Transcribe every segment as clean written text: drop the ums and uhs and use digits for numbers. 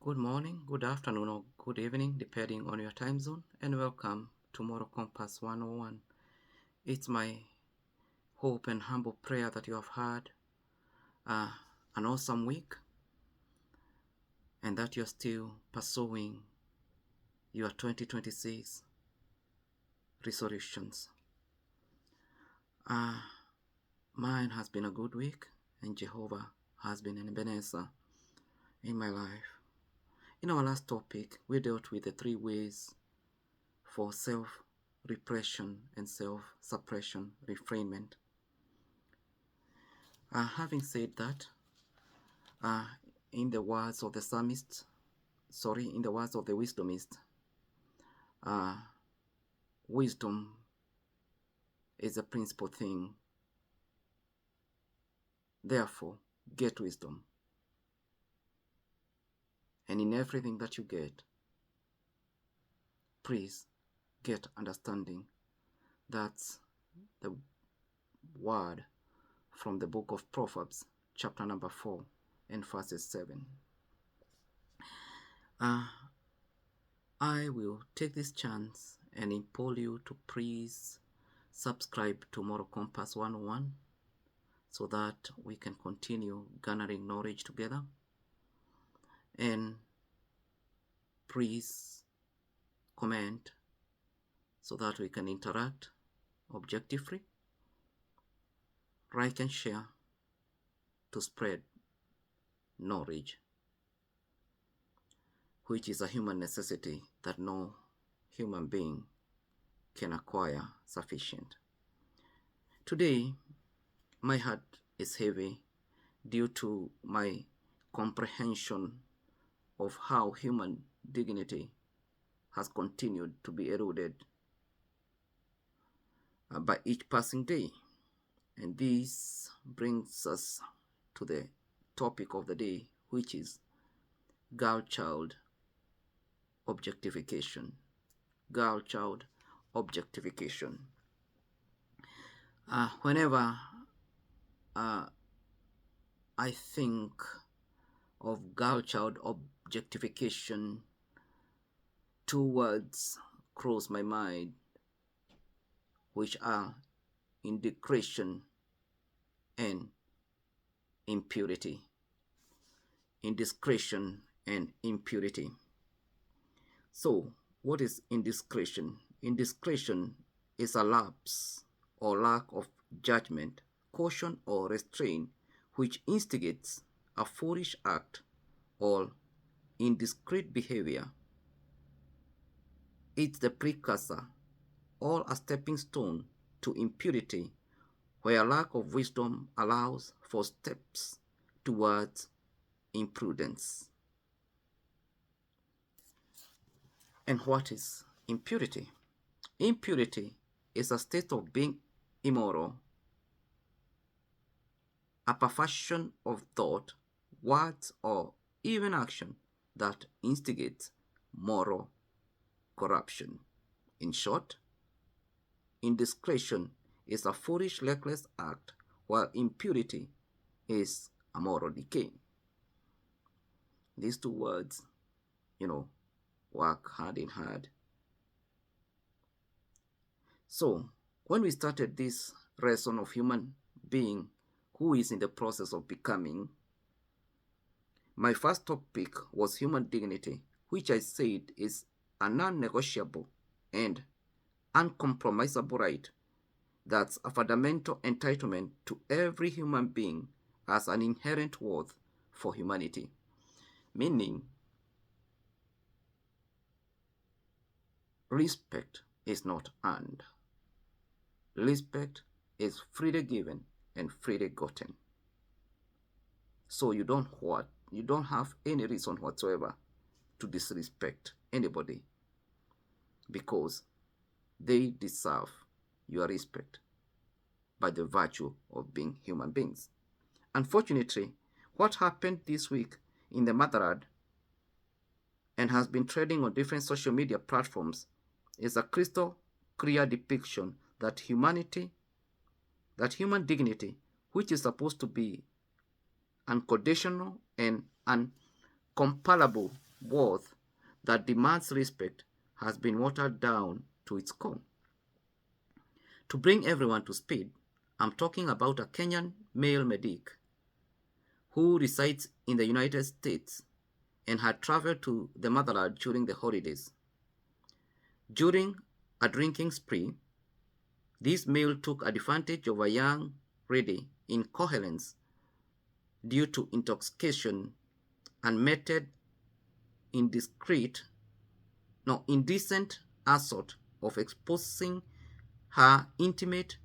Good morning, good afternoon, or good evening, depending on your time zone, and welcome to Moral Compass 101. It's my hope and humble prayer that you have had an awesome week and that you're still pursuing your 2026 resolutions. Mine has been a good week, and Jehovah has been an Ebenezer in my life. In our last topic, we dealt with the 3 ways for self-repression and self-suppression, refrainment. Having said that, in the words of the wisdomist, wisdom is a principal thing. Therefore, get wisdom. And in everything that you get, please get understanding. That's the word from the book of Proverbs, chapter number 4 and verses 7. I will take this chance and implore you to please subscribe to Moral Compass 101 so that we can continue garnering knowledge together. And please comment so that we can interact objectively. Like and share to spread knowledge, which is a human necessity that no human being can acquire sufficient. Today, my heart is heavy due to my comprehension of how human dignity has continued to be eroded by each passing day. And this brings us to the topic of the day, which is girl-child objectification. Girl-child objectification. Whenever I think of girl-child objectification, 2 words cross my mind, which are indiscretion and impurity. Indiscretion and impurity. So, what is indiscretion? Indiscretion is a lapse or lack of judgment, caution, or restraint which instigates a foolish act or indiscreet behavior. It's the precursor or a stepping stone to impurity, where lack of wisdom allows for steps towards imprudence. And what is impurity? Impurity is a state of being immoral, a perversion of thought, words, or even action that instigates moral corruption. In short, indiscretion is a foolish, reckless act, while impurity is a moral decay. These 2 words, work hand in hand. So, when we started this lesson of human being who is in the process of becoming, my first topic was human dignity, which I said is a non-negotiable and uncompromisable right. That's a fundamental entitlement to every human being as an inherent worth for humanity. Meaning, respect is not earned. Respect is freely given and freely gotten. So you don't have any reason whatsoever to disrespect anybody because they deserve your respect by the virtue of being human beings. Unfortunately, what happened this week in the motherland and has been trending on different social media platforms is a crystal clear depiction that human dignity, which is supposed to be unconditional and uncomparable self-worth that demands respect has been watered down to its core. To bring everyone to speed, I'm talking about a Kenyan male medic who resides in the United States and had traveled to the motherland during the holidays. During a drinking spree, this male took advantage of a young lady in coherence due to intoxication and meted indecent assault of exposing her intimate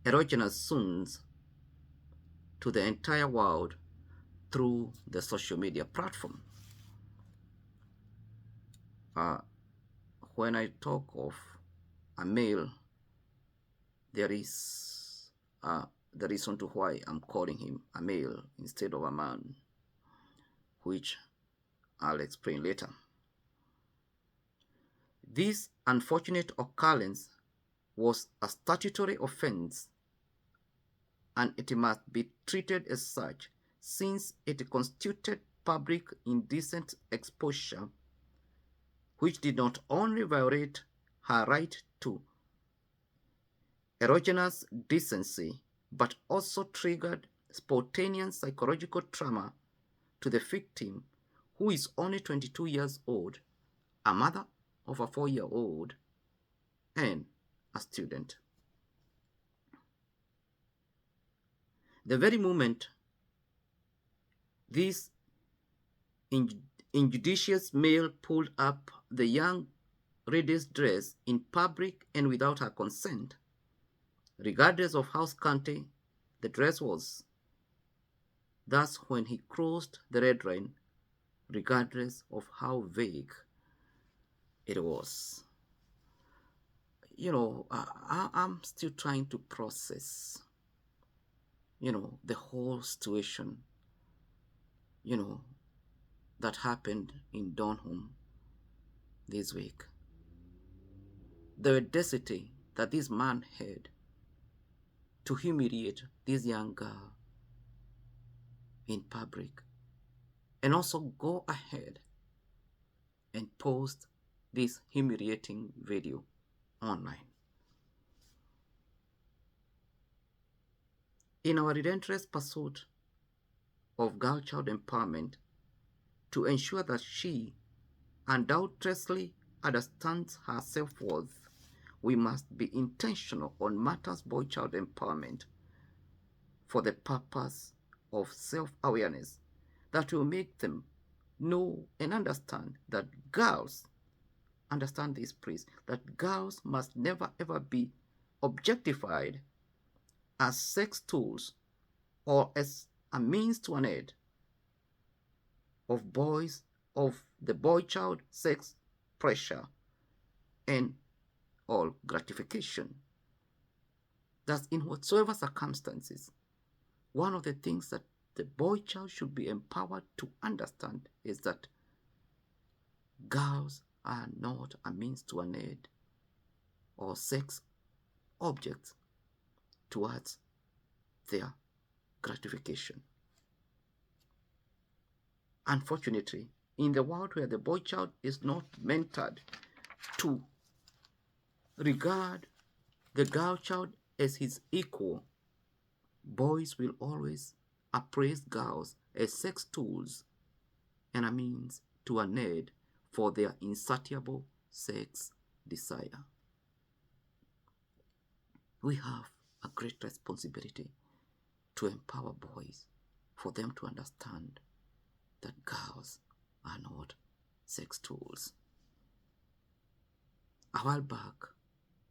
erogenous zones to the entire world through the social media platform. Uh, when I talk of a male, there is the reason to why I'm calling him a male instead of a man, which I'll explain later. This unfortunate occurrence was a statutory offense, and it must be treated as such since it constituted public indecent exposure, which did not only violate her right to erogenous decency, but also triggered spontaneous psychological trauma to the victim, who is only 22 years old, a mother of a 4-year-old, and a student. The very moment this injudicious male pulled up the young lady's dress in public and without her consent, regardless of how scanty the dress was, that's when he crossed the red line, regardless of how vague it was. I'm still trying to process, the whole situation, that happened in Donholm this week. The audacity that this man had to humiliate this young girl in public and also go ahead and post this humiliating video online. In our relentless pursuit of girl-child empowerment, to ensure that she undoubtedly understands her self-worth, we must be intentional on matters boy-child empowerment for the purpose of self-awareness that will make them know and understand that girls, understand this please, that girls must never ever be objectified as sex tools or as a means to an end of the boy child sex pressure and all gratification. That in whatsoever circumstances, one of the things that the boy child should be empowered to understand is that girls are not a means to an end or sex objects towards their gratification. Unfortunately, in the world where the boy child is not mentored to regard the girl child as his equal, boys will always appraise girls as sex tools and a means to an end for their insatiable sex desire. We have a great responsibility to empower boys, for them to understand that girls are not sex tools. A while back,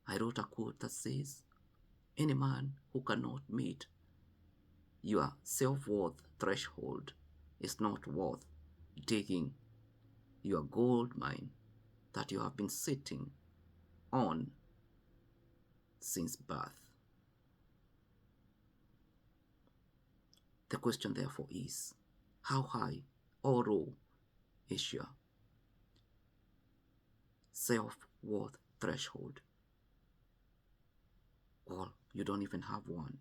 I wrote a quote that says, any man who cannot meet your self-worth threshold is not worth digging your gold mine that you have been sitting on since birth. The question therefore is, how high or low is your self-worth threshold? Or you don't even have one?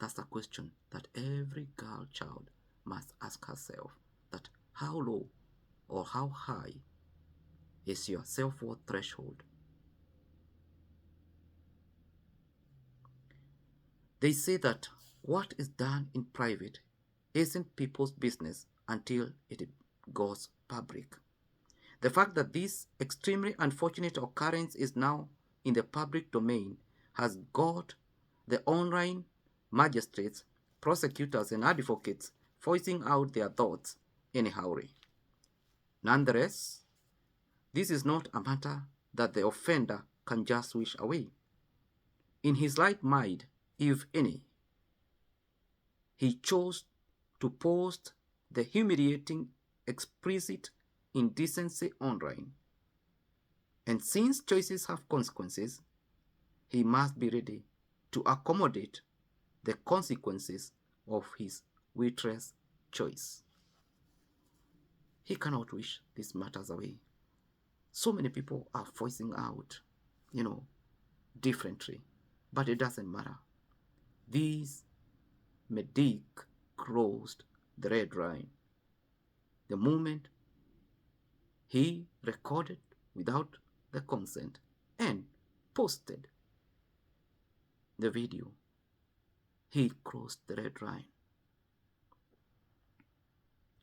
That's the question that every girl child must ask herself, that how low or how high is your self-worth threshold? They say that what is done in private isn't people's business until it goes public. The fact that this extremely unfortunate occurrence is now in the public domain has got the online magistrates, prosecutors, and advocates voicing out their thoughts in a hurry. Nonetheless, this is not a matter that the offender can just wish away. In his right mind, if any, he chose to post the humiliating, explicit indecency online. And since choices have consequences, he must be ready to accommodate the consequences of his waitress choice. He cannot wish these matters away. So many people are voicing out, differently, but it doesn't matter. These Medic crossed the red line. The moment he recorded without the consent and posted the video, he crossed the red line.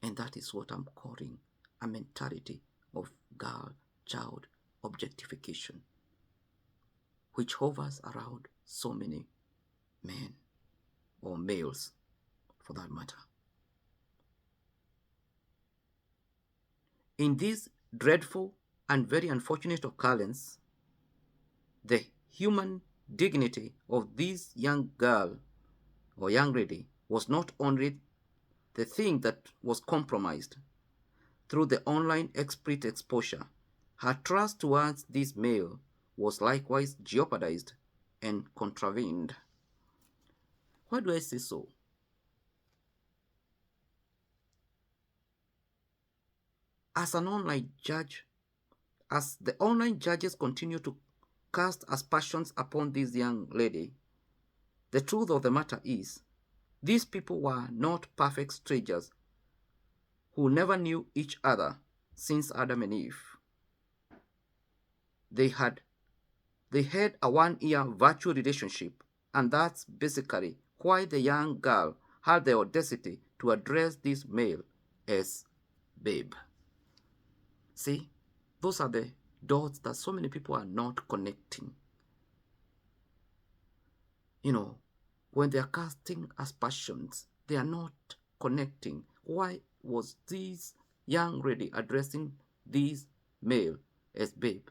And that is what I'm calling a mentality of girl-child objectification, which hovers around so many men, or males for that matter. In this dreadful and very unfortunate occurrence, the human dignity of this young girl or young lady was not only the thing that was compromised through the online explicit exposure, her trust towards this male was likewise jeopardized and contravened. Why do I say so? As an online judge, as the online judges continue to cast aspersions upon this young lady, the truth of the matter is, these people were not perfect strangers who never knew each other since Adam and Eve. They had a 1-year virtual relationship, and that's basically why the young girl had the audacity to address this male as babe. See, those are the dots that so many people are not connecting. When they are casting aspersions, they are not connecting. Why was this young lady addressing this male as babe?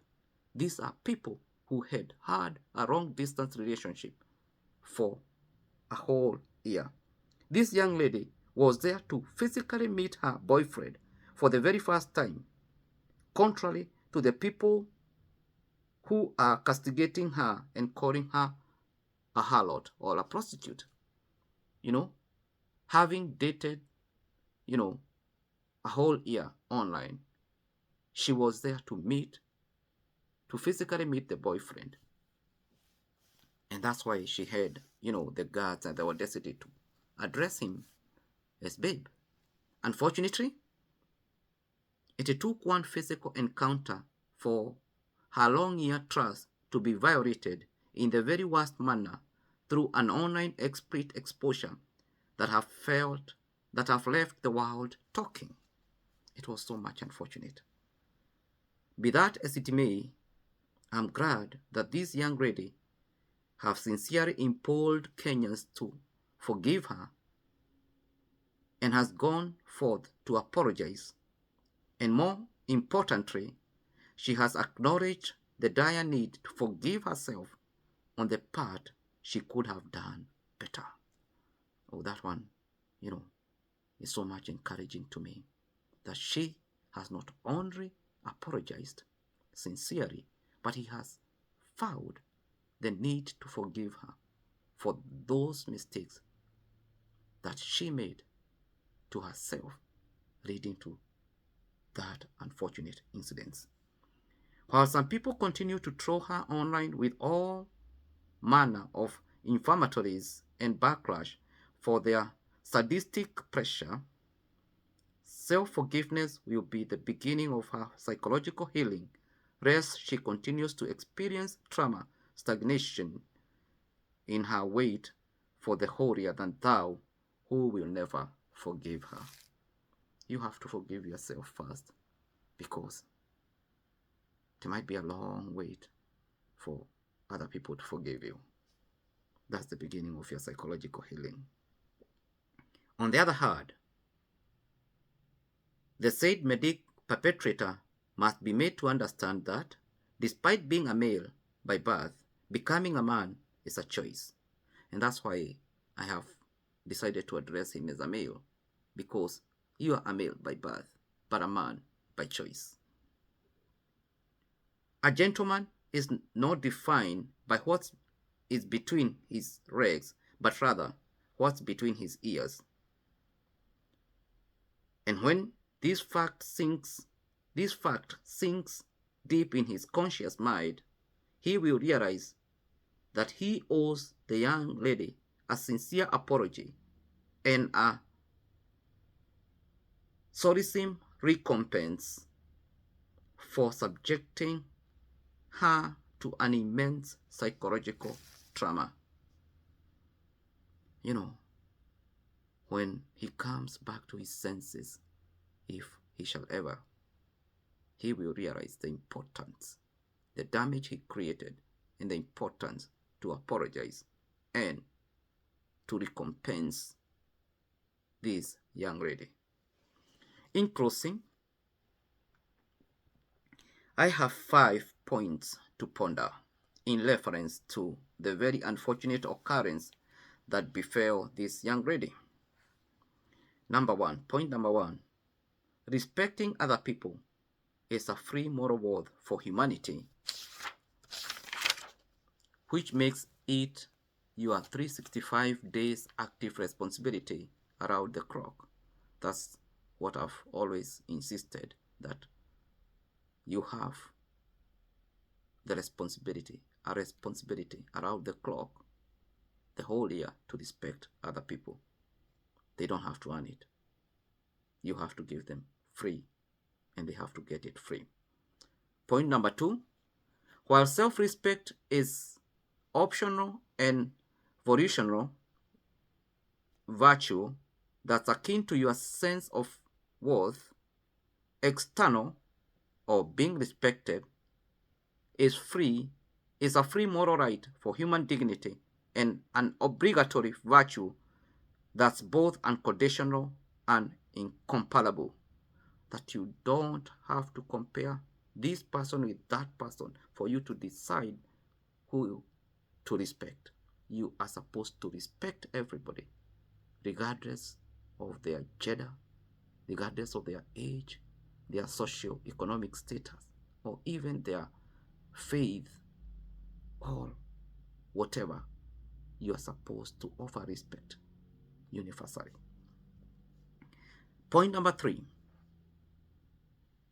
These are people who had had a long-distance relationship for a whole year. This young lady was there to physically meet her boyfriend for the very first time, contrary to the people who are castigating her and calling her a harlot or a prostitute. Having dated, a whole year online, she was there to physically meet the boyfriend. And that's why she had, the guts and the audacity to address him as babe. Unfortunately, it took one physical encounter for her long-year trust to be violated in the very worst manner through an online explicit exposure that have left the world talking. It was so much unfortunate. Be that as it may, I'm glad that this young lady have sincerely implored Kenyans to forgive her and has gone forth to apologize. And more importantly, she has acknowledged the dire need to forgive herself on the part she could have done better. Oh, that one, is so much encouraging to me, that she has not only apologized sincerely, but he has found the need to forgive her for those mistakes that she made to herself, leading to that unfortunate incident. While some people continue to throw her online with all manner of inflammatories and backlash for their sadistic pressure, Self-forgiveness will be the beginning of her psychological healing, lest she continues to experience trauma, stagnation in her wait for the holier than thou who will never forgive her. You have to forgive yourself first, because there might be a long wait for other people to forgive you. That's the beginning of your psychological healing. On the other hand, the said medic perpetrator must be made to understand that, despite being a male by birth, becoming a man is a choice. And that's why I have decided to address him as a male, because you are a male by birth, but a man by choice. A gentleman is not defined by what is between his legs, but rather what's between his ears. And when this fact sinks deep in his conscious mind, he will realize that he owes the young lady a sincere apology and a solacing recompense for subjecting her to an immense psychological trauma. You know, when he comes back to his senses, if he shall ever, he will realize the importance, the damage he created, and the importance to apologize and to recompense this young lady. In closing, I have 5 points to ponder in reference to the very unfortunate occurrence that befell this young lady. Point number one, respecting other people is a free moral worth for humanity, which makes it your 365 days active responsibility around the clock. That's what I've always insisted, that you have the responsibility, a responsibility around the clock, the whole year, to respect other people. They don't have to earn it. You have to give them free, and they have to get it free. Point number two, while self-respect is optional and volitional virtue that's akin to your sense of worth, external or being respected is a free moral right for human dignity and an obligatory virtue that's both unconditional and incomparable. That you don't have to compare this person with that person for you to decide who to respect. You are supposed to respect everybody, regardless of their gender, regardless of their age, their socio-economic status, or even their faith, or whatever. You are supposed to offer respect universally. Point number three,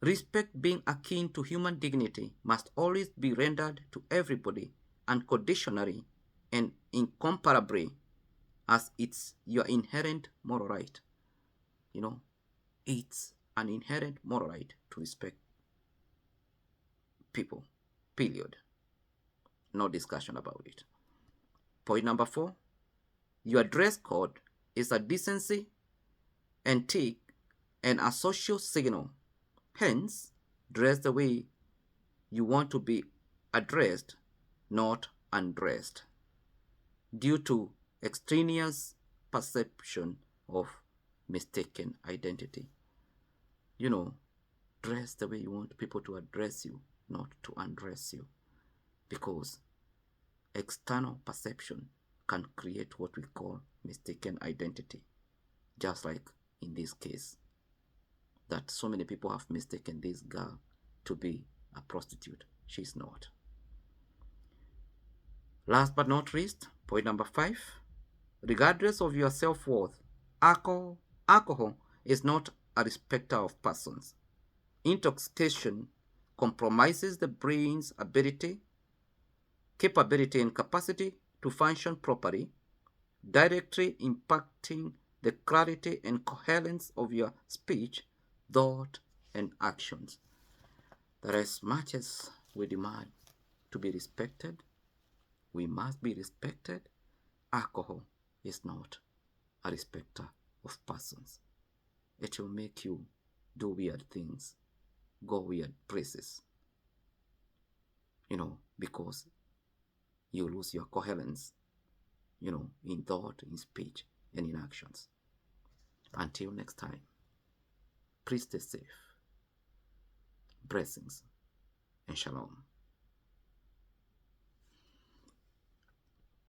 respect being akin to human dignity must always be rendered to everybody unconditionally and incomparably, as it's your inherent moral right. You know, it's an inherent moral right to respect people, period. No discussion about it. Point number four, your dress code is a decency, ethic, and a social signal. Hence, dress the way you want to be addressed, not undressed, due to extraneous perception of mistaken identity. You know, dress the way you want people to address you, not to undress you, because external perception can create what we call mistaken identity, just like in this case, that so many people have mistaken this girl to be a prostitute. She's not. Last but not least, point number 5, regardless of your self-worth, alcohol is not a respecter of persons. Intoxication compromises the brain's ability, capability, and capacity to function properly, directly impacting the clarity and coherence of your speech, thought, and actions. That as much as we demand to be respected, we must be respected. Alcohol is not a respecter of persons. It will make you do weird things, go weird places, because you lose your coherence, in thought, in speech, and in actions. Until next time, please stay safe. Blessings and shalom.